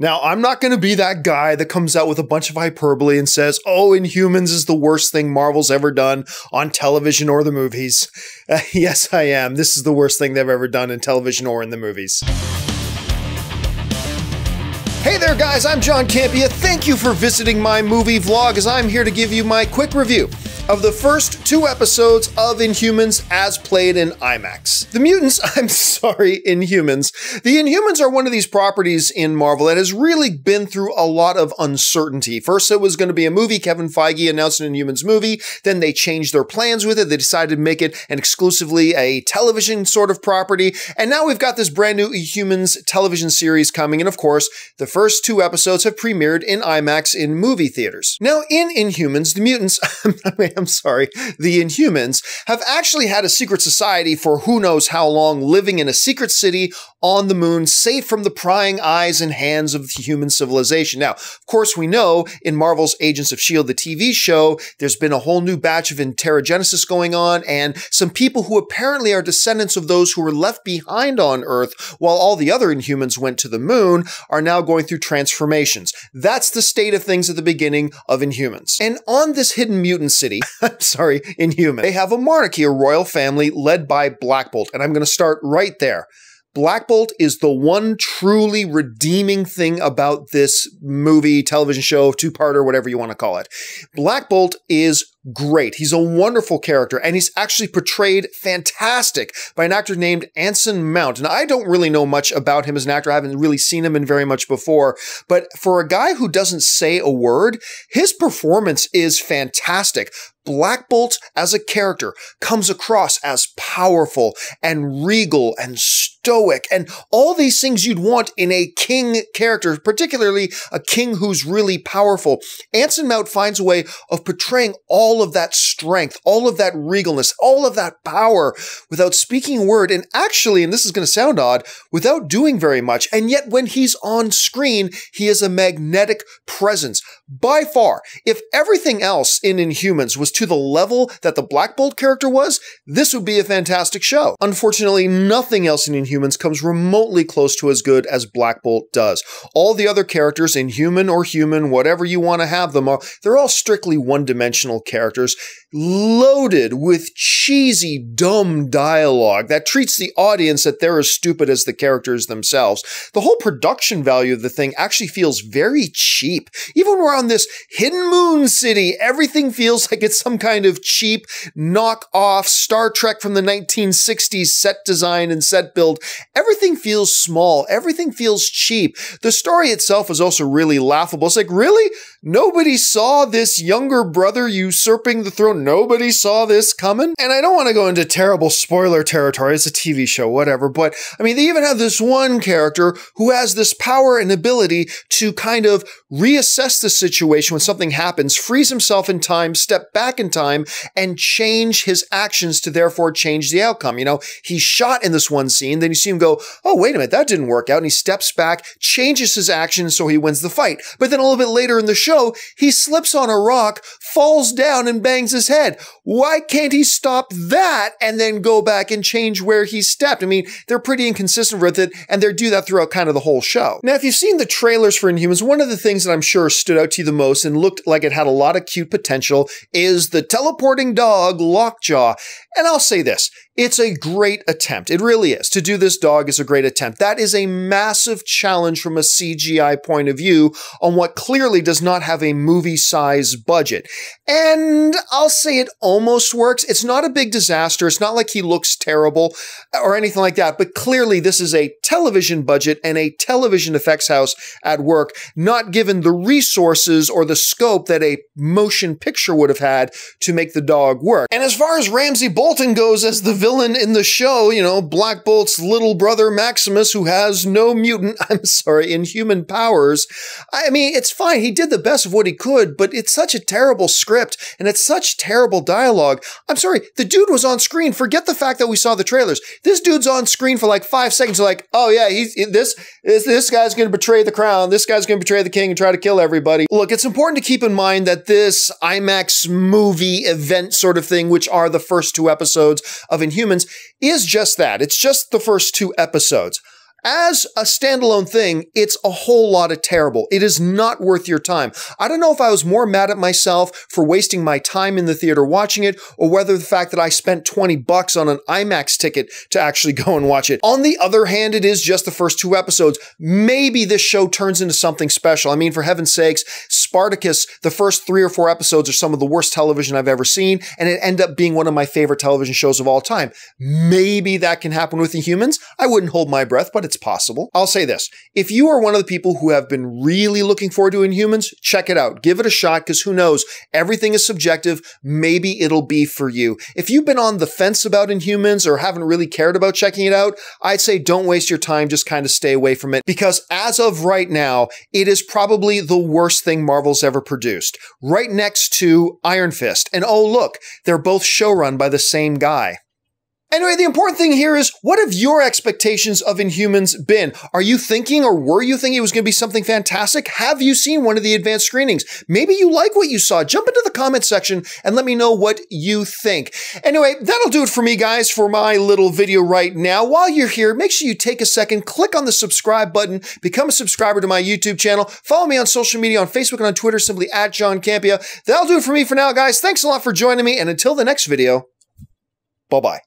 Now, I'm not going to be that guy that comes out with a bunch of hyperbole and says, oh, Inhumans is the worst thing Marvel's ever done on television or the movies. Yes, I am. This is the worst thing they've ever done in television or in the movies. Hey there, guys. I'm John Campea. Thank you for visiting my movie vlog, as I'm here to give you my quick review of the first 2 episodes of Inhumans as played in IMAX. The mutants, Inhumans. The Inhumans are one of these properties in Marvel that has really been through a lot of uncertainty. First, it was going to be a movie. Kevin Feige announced an Inhumans movie. Then they changed their plans with it. They decided to make it an exclusively a television sort of property. And now we've got this brand new Inhumans television series coming. And of course, the first 2 episodes have premiered in IMAX in movie theaters. Now, in Inhumans, the mutants, the Inhumans have actually had a secret society for who knows how long, living in a secret city on the moon, safe from the prying eyes and hands of the human civilization. Now, of course, we know in Marvel's Agents of S.H.I.E.L.D., the TV show, there's been a whole new batch of Terrigenesis going on, and some people who apparently are descendants of those who were left behind on Earth while all the other Inhumans went to the moon are now going through transformations. That's the state of things at the beginning of Inhumans. And on this hidden mutant city, Inhuman, they have a monarchy, a royal family led by Black Bolt. And I'm going to start right there. Black Bolt is the one truly redeeming thing about this movie, television show, 2-parter, whatever you want to call it. Black Bolt is great. He's a wonderful character, and he's actually portrayed fantastic by an actor named Anson Mount. And I don't really know much about him as an actor. I haven't really seen him in very much before. But for a guy who doesn't say a word, his performance is fantastic. Black Bolt as a character comes across as powerful and regal and stoic and all these things you'd want in a king character, particularly a king who's really powerful. Anson Mount finds a way of portraying all of that strength, all of that regalness, all of that power without speaking a word, and actually, and this is going to sound odd, without doing very much. And yet when he's on screen, he is a magnetic presence. By far, if everything else in Inhumans was to the level that the Black Bolt character was, this would be a fantastic show. Unfortunately, nothing else in Inhumans comes remotely close to as good as Black Bolt does. All the other characters, Inhuman or human, whatever you want to have them, they're all strictly one-dimensional characters, loaded with cheesy, dumb dialogue that treats the audience that they're as stupid as the characters themselves. The whole production value of the thing actually feels very cheap. Even when we're on this hidden moon city, everything feels like it's some kind of cheap knock-off Star Trek from the 1960s set design and set build. Everything feels small. Everything feels cheap. The story itself is also really laughable. It's like, really? Nobody saw this younger brother usurping the throne? Nobody saw this coming? And I don't want to go into terrible spoiler territory. It's a TV show, whatever. But, I mean, they even have this one character who has this power and ability to kind of reassess the situation when something happens, freeze himself in time, step back in time, and change his actions to therefore change the outcome. You know, he's shot in this one scene, then you see him go, oh, wait a minute, that didn't work out. And he steps back, changes his actions so he wins the fight. But then a little bit later in the show, he slips on a rock, falls down, and bangs his head. Why can't he stop that and then go back and change where he stepped? I mean, they're pretty inconsistent with it, and they do that throughout kind of the whole show. Now, if you've seen the trailers for Inhumans, one of the things that I'm sure stood out to you the most and looked like it had a lot of cute potential is the teleporting dog, Lockjaw. And I'll say this, it's a great attempt. It really is. To do this dog is a great attempt. That is a massive challenge from a CGI point of view on what clearly does not have a movie-size budget. And I'll say it almost works. It's not a big disaster. It's not like he looks terrible or anything like that, but clearly this is a television budget and a television effects house at work, not given the resources or the scope that a motion picture would have had to make the dog work. And as far as Ramsay Bolton goes as the villain in the show, you know, Black Bolt's little brother Maximus, who has no inhuman powers. I mean, it's fine. He did the best of what he could, but it's such a terrible script and it's such terrible dialogue. I'm sorry, the dude was on screen. Forget the fact that we saw the trailers. This dude's on screen for like 5 seconds. Like, oh yeah, this guy's going to betray the crown. This guy's going to betray the king and try to kill everybody. Look, it's important to keep in mind that this IMAX movie event sort of thing, which are the first 2 episodes of Inhumans, is just that. It's just the first 2 episodes. As a standalone thing, it's a whole lot of terrible. It is not worth your time. I don't know if I was more mad at myself for wasting my time in the theater watching it, or whether the fact that I spent $20 on an IMAX ticket to actually go and watch it. On the other hand, it is just the first 2 episodes. Maybe this show turns into something special. I mean, for heaven's sakes, Spartacus, the first 3 or 4 episodes are some of the worst television I've ever seen, and it ended up being one of my favorite television shows of all time. Maybe that can happen with Inhumans. I wouldn't hold my breath, but it's possible. I'll say this. If you are one of the people who have been really looking forward to Inhumans, check it out. Give it a shot, because who knows? Everything is subjective. Maybe it'll be for you. If you've been on the fence about Inhumans or haven't really cared about checking it out, I'd say don't waste your time. Just kind of stay away from it, because as of right now, it is probably the worst thing Marvel's ever produced. Right next to Iron Fist. And oh, look, they're both showrun by the same guy. Anyway, the important thing here is, what have your expectations of Inhumans been? Are you thinking, or were you thinking it was going to be something fantastic? Have you seen one of the advanced screenings? Maybe you like what you saw. Jump into the comment section and let me know what you think. Anyway, that'll do it for me, guys, for my little video right now. While you're here, make sure you take a second, click on the subscribe button, become a subscriber to my YouTube channel, follow me on social media on Facebook and on Twitter, simply @JohnCampea. That'll do it for me for now, guys. Thanks a lot for joining me, and until the next video, bye-bye.